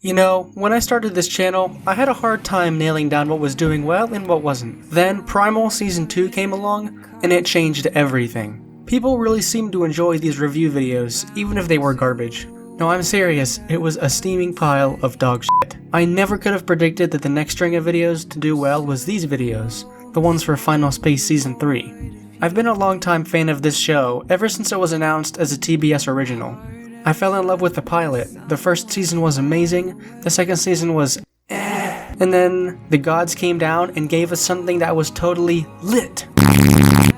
You know, when I started this channel, I had a hard time nailing down what was doing well and what wasn't. Then Primal Season 2 came along, and it changed everything. People really seemed to enjoy these review videos, even if they were garbage. No, I'm serious, it was a steaming pile of dog shit. I never could have predicted that the next string of videos to do well was these videos, the ones for Final Space Season 3. I've been a longtime fan of this show ever since it was announced as a TBS original. I fell in love with the pilot. The first season was amazing, the second season was and then the gods came down and gave us something that was totally lit.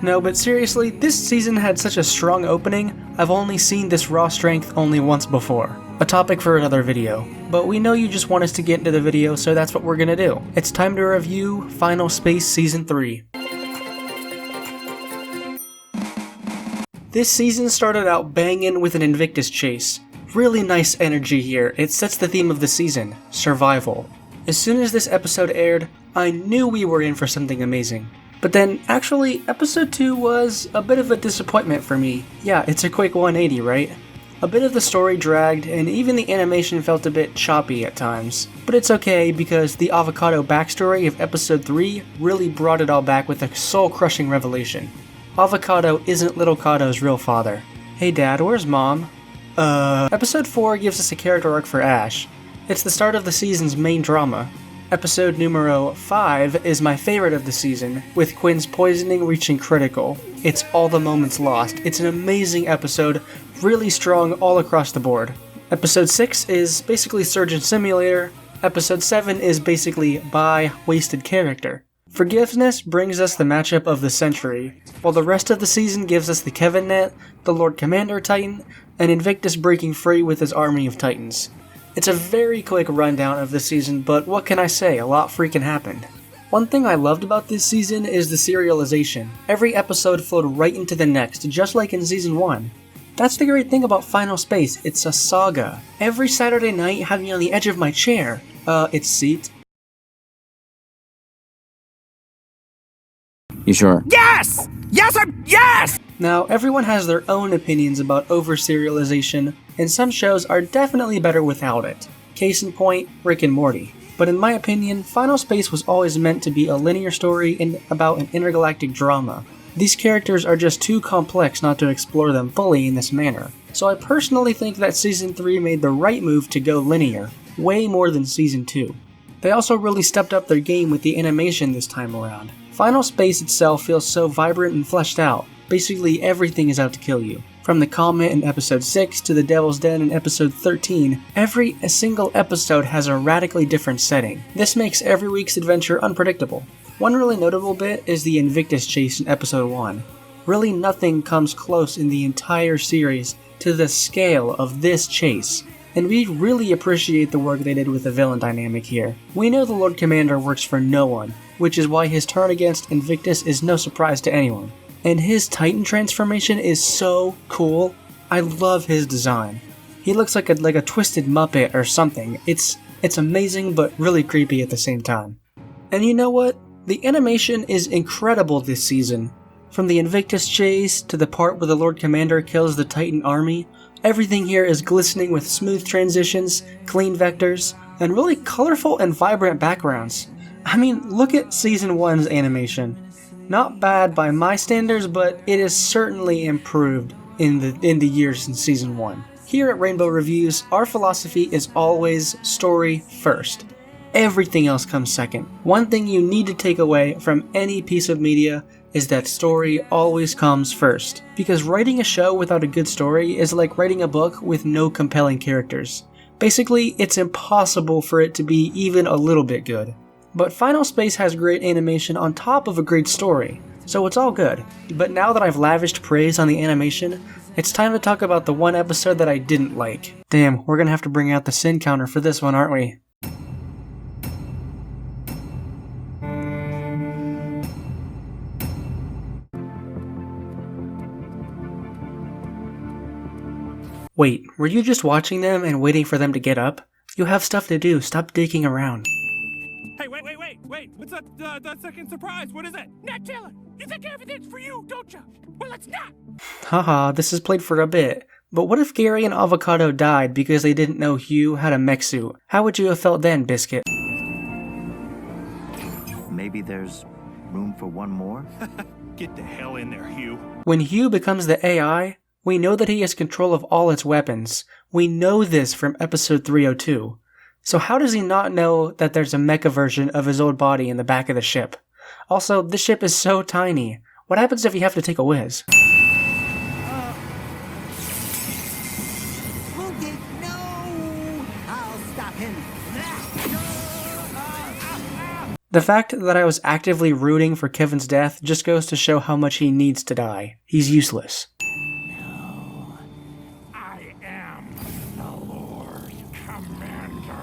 No, but seriously, this season had such a strong opening, I've only seen this raw strength only once before. A topic for another video. But we know you just want us to get into the video, so that's what we're gonna do. It's time to review Final Space Season 3. This season started out banging with an Invictus chase. Really nice energy here, it sets the theme of the season, survival. As soon as this episode aired, I knew we were in for something amazing. But then, actually, episode 2 was a bit of a disappointment for me. Yeah, it's a quick 180, right? A bit of the story dragged, and even the animation felt a bit choppy at times. But it's okay, because the avocado backstory of episode 3 really brought it all back with a soul-crushing revelation. Avocado isn't Little Cato's real father. Hey dad, where's mom? Episode 4 gives us a character arc for Ash. It's the start of the season's main drama. Episode numero 5 is my favorite of the season, with Quinn's poisoning reaching critical. It's All the Moments Lost. It's an amazing episode, really strong all across the board. Episode 6 is basically Surgeon Simulator. Episode 7 is basically Bye, Wasted Character. Forgiveness brings us the matchup of the century, while the rest of the season gives us the Kevin Net, the Lord Commander Titan, and Invictus breaking free with his army of Titans. It's a very quick rundown of the season, but what can I say, a lot freaking happened. One thing I loved about this season is the serialization. Every episode flowed right into the next, just like in Season 1. That's the great thing about Final Space, it's a saga. Every Saturday night had me on the edge of my chair. Its seat. You sure? Yes! Yes! Now, everyone has their own opinions about over-serialization, and some shows are definitely better without it. Case in point, Rick and Morty. But in my opinion, Final Space was always meant to be a linear story and about an intergalactic drama. These characters are just too complex not to explore them fully in this manner. So I personally think that Season 3 made the right move to go linear, way more than Season 2. They also really stepped up their game with the animation this time around. Final Space itself feels so vibrant and fleshed out. Basically everything is out to kill you. From the comet in episode 6 to the Devil's Den in episode 13, every single episode has a radically different setting. This makes every week's adventure unpredictable. One really notable bit is the Invictus chase in episode 1. Really nothing comes close in the entire series to the scale of this chase. And we really appreciate the work they did with the villain dynamic here. We know the Lord Commander works for no one, which is why his turn against Invictus is no surprise to anyone. And his Titan transformation is so cool. I love his design. He looks like a twisted Muppet or something. It's amazing but really creepy at the same time. And you know what? The animation is incredible this season. From the Invictus chase to the part where the Lord Commander kills the Titan army, everything here is glistening with smooth transitions, clean vectors, and really colorful and vibrant backgrounds. I mean, look at Season 1's animation. Not bad by my standards, but it is certainly improved in the years since Season 1. Here at Rainbow Reviews, our philosophy is always story first. Everything else comes second. One thing you need to take away from any piece of media is that story always comes first. Because writing a show without a good story is like writing a book with no compelling characters. Basically, it's impossible for it to be even a little bit good. But Final Space has great animation on top of a great story, so it's all good. But now that I've lavished praise on the animation, it's time to talk about the one episode that I didn't like. Damn, we're gonna have to bring out the sin counter for this one, aren't we? Wait, were you just watching them and waiting for them to get up? You have stuff to do, stop digging around. Hey, wait. What's that second surprise? What is it? Nat Taylor, you think everything's for you, don't you? Well, it's not. Haha, this is played for a bit. But what if Gary and Avocado died because they didn't know Hugh had a mech suit? How would you have felt then, Biscuit? Maybe there's room for one more? Get the hell in there, Hugh. When Hugh becomes the AI, we know that he has control of all its weapons. We know this from episode 302. So how does he not know that there's a mecha version of his old body in the back of the ship? Also, this ship is so tiny. What happens if you have to take a whiz? The fact that I was actively rooting for Kevin's death just goes to show how much he needs to die. He's useless. No, I am the Lord Commander.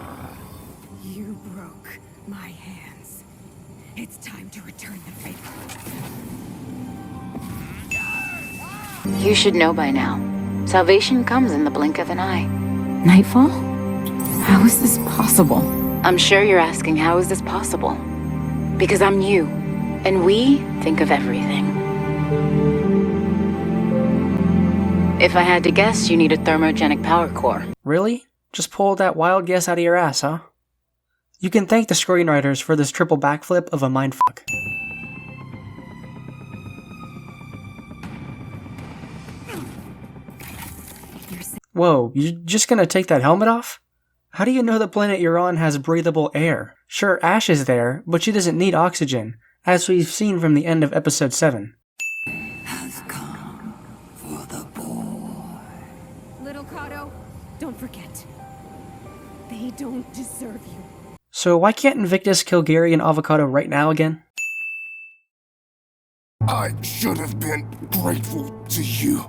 You broke my hands. It's time to return the favor. You should know by now. Salvation comes in the blink of an eye. Nightfall? How is this possible? I'm sure you're asking, how is this possible? Because I'm you, and we think of everything. If I had to guess, you need a thermogenic power core. Really? Just pulled that wild guess out of your ass, huh? You can thank the screenwriters for this triple backflip of a mindfuck. Whoa, you just gonna take that helmet off? How do you know the planet you're on has breathable air? Sure, Ash is there, but she doesn't need oxygen, as we've seen from the end of episode 7. Has come for the boy. Little Kato, don't forget. They don't deserve you. So why can't Invictus kill Gary and Avocado right now again? I should have been grateful to you,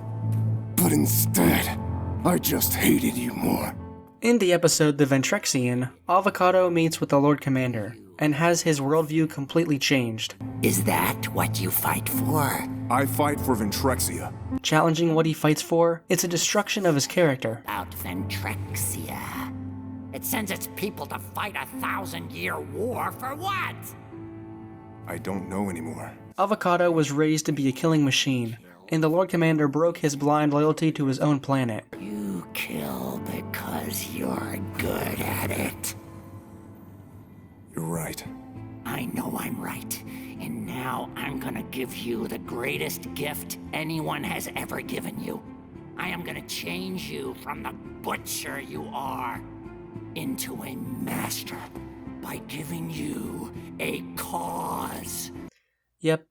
but instead, I just hated you more. In the episode The Ventrexian, Avocado meets with the Lord Commander, and has his worldview completely changed. Is that what you fight for? I fight for Ventrexia. Challenging what he fights for, it's a destruction of his character. About Ventrexia. It sends its people to fight a 1,000-year war for what? I don't know anymore. Avocado was raised to be a killing machine, and the Lord Commander broke his blind loyalty to his own planet. You kill because you're good at it. You're right. I know I'm right. And now I'm gonna give you the greatest gift anyone has ever given you. I am gonna change you from the butcher you are into a master by giving you a cause. Yep,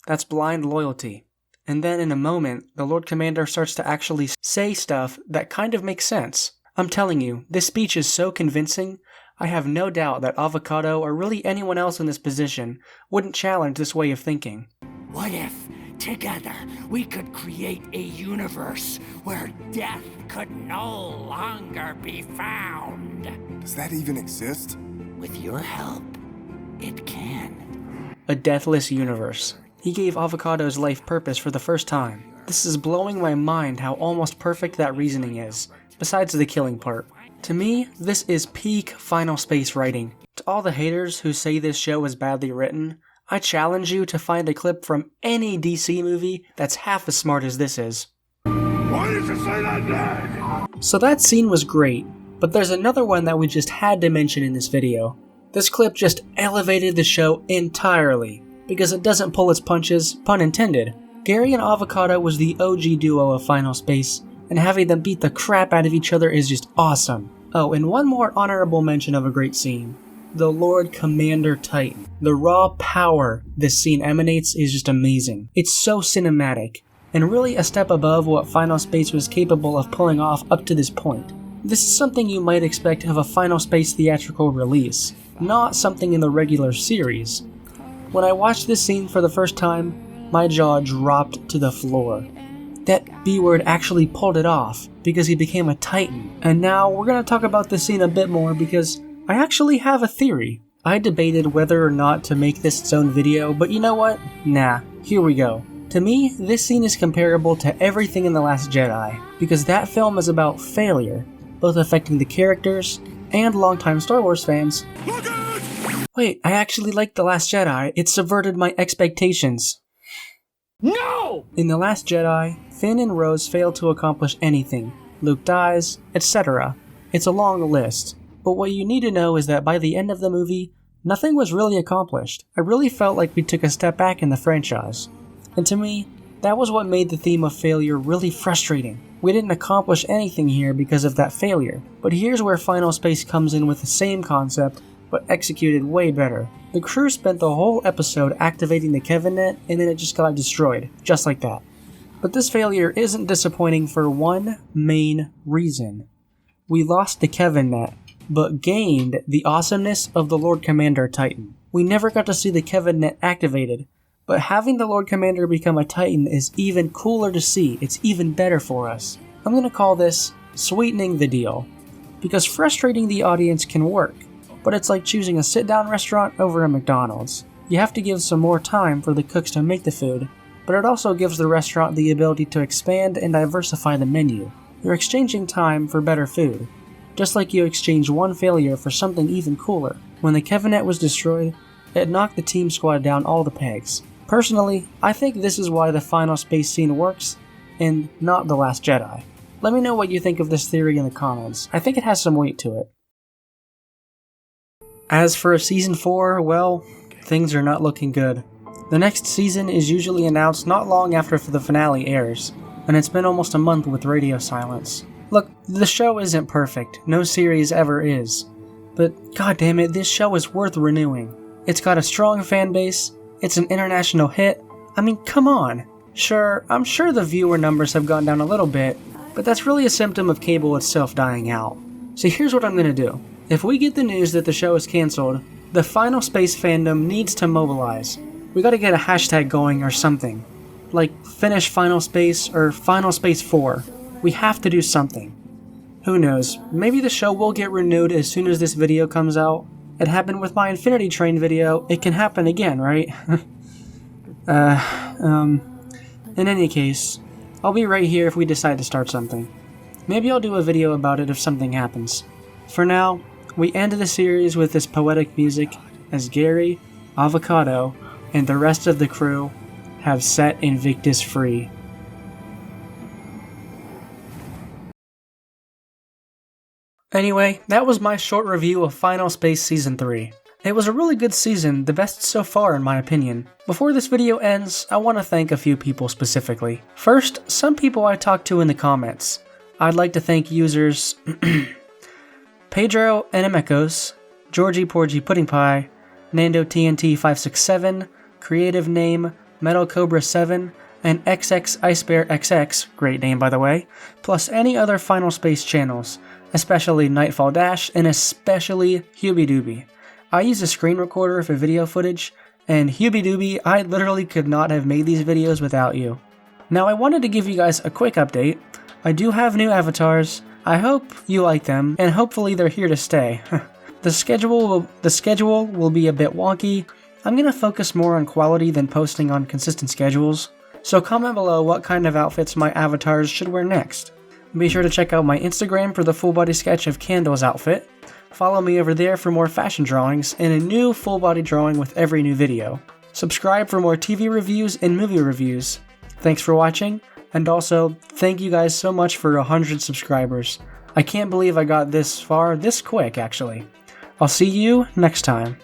that's blind loyalty. And then in a moment, the Lord Commander starts to actually say stuff that kind of makes sense. I'm telling you, this speech is so convincing, I have no doubt that Avocado, or really anyone else in this position, wouldn't challenge this way of thinking. What if, together, we could create a universe where death could no longer be found? Does that even exist? With your help, it can. A deathless universe. He gave Avocado's life purpose for the first time. This is blowing my mind how almost perfect that reasoning is, besides the killing part. To me, this is peak Final Space writing. To all the haters who say this show is badly written, I challenge you to find a clip from any DC movie that's half as smart as this is. Why did you say that name? So that scene was great, but there's another one that we just had to mention in this video. This clip just elevated the show entirely, because it doesn't pull its punches, pun intended. Gary and Avocado was the OG duo of Final Space, and having them beat the crap out of each other is just awesome. Oh, and one more honorable mention of a great scene. The Lord Commander Titan. The raw power this scene emanates is just amazing. It's so cinematic, and really a step above what Final Space was capable of pulling off up to this point. This is something you might expect of a Final Space theatrical release, not something in the regular series. When I watched this scene for the first time, my jaw dropped to the floor. That B-word actually pulled it off, because he became a Titan. And now we're going to talk about this scene a bit more, because I actually have a theory. I debated whether or not to make this its own video, but you know what? Nah, here we go. To me, this scene is comparable to everything in The Last Jedi, because that film is about failure, both affecting the characters and longtime Star Wars fans. Wait, I actually liked The Last Jedi. It subverted my expectations. No! In The Last Jedi, Finn and Rose fail to accomplish anything. Luke dies, etc. It's a long list, but what you need to know is that by the end of the movie, nothing was really accomplished. I really felt like we took a step back in the franchise. And to me, that was what made the theme of failure really frustrating. We didn't accomplish anything here because of that failure. But here's where Final Space comes in with the same concept, but executed way better. The crew spent the whole episode activating the Kevin net, and then it just got destroyed, just like that. But this failure isn't disappointing for one main reason. We lost the Kevin net, but gained the awesomeness of the Lord Commander Titan. We never got to see the Kevin net activated, but having the Lord Commander become a Titan is even cooler to see. It's even better for us. I'm gonna call this sweetening the deal, because frustrating the audience can work, but it's like choosing a sit-down restaurant over a McDonald's. You have to give some more time for the cooks to make the food, but it also gives the restaurant the ability to expand and diversify the menu. You're exchanging time for better food, just like you exchange one failure for something even cooler. When the Kevin net was destroyed, it knocked the team squad down all the pegs. Personally, I think this is why the Final Space scene works, and not The Last Jedi. Let me know what you think of this theory in the comments. I think it has some weight to it. As for Season 4, well, things are not looking good. The next season is usually announced not long after the finale airs, and it's been almost a month with radio silence. Look, the show isn't perfect, no series ever is, but goddammit, this show is worth renewing. It's got a strong fan base, it's an international hit, I mean, come on. Sure, I'm sure the viewer numbers have gone down a little bit, but that's really a symptom of cable itself dying out. So here's what I'm gonna do. If we get the news that the show is cancelled, the Final Space fandom needs to mobilize. We gotta get a hashtag going or something. Like Finish Final Space or Final Space 4. We have to do something. Who knows, maybe the show will get renewed as soon as this video comes out. It happened with my Infinity Train video, it can happen again, right? In any case, I'll be right here if we decide to start something. Maybe I'll do a video about it if something happens. For now, we end the series with this poetic music as Gary, Avocado, and the rest of the crew have set Invictus free. Anyway, that was my short review of Final Space Season 3. It was a really good season, the best so far in my opinion. Before this video ends, I want to thank a few people specifically. First, some people I talked to in the comments. I'd like to thank users Pedro Enemecos, Georgie Porgy Pudding Pie, Nando TNT 567, Creative Name, Metal Cobra 7, and XX Ice Bear XX, great name by the way, plus any other Final Space channels, especially Nightfall Dash and especially Hubie Doobie. I use a screen recorder for video footage, and Hubie Doobie, I literally could not have made these videos without you. Now I wanted to give you guys a quick update. I do have new avatars, I hope you like them, and hopefully they're here to stay. The schedule will be a bit wonky. I'm going to focus more on quality than posting on consistent schedules, so comment below what kind of outfits my avatars should wear next. Be sure to check out my Instagram for the full body sketch of Candle's outfit. Follow me over there for more fashion drawings and a new full body drawing with every new video. Subscribe for more TV reviews and movie reviews. Thanks for watching, and also thank you guys so much for 100 subscribers. I can't believe I got this far this quick actually. I'll see you next time.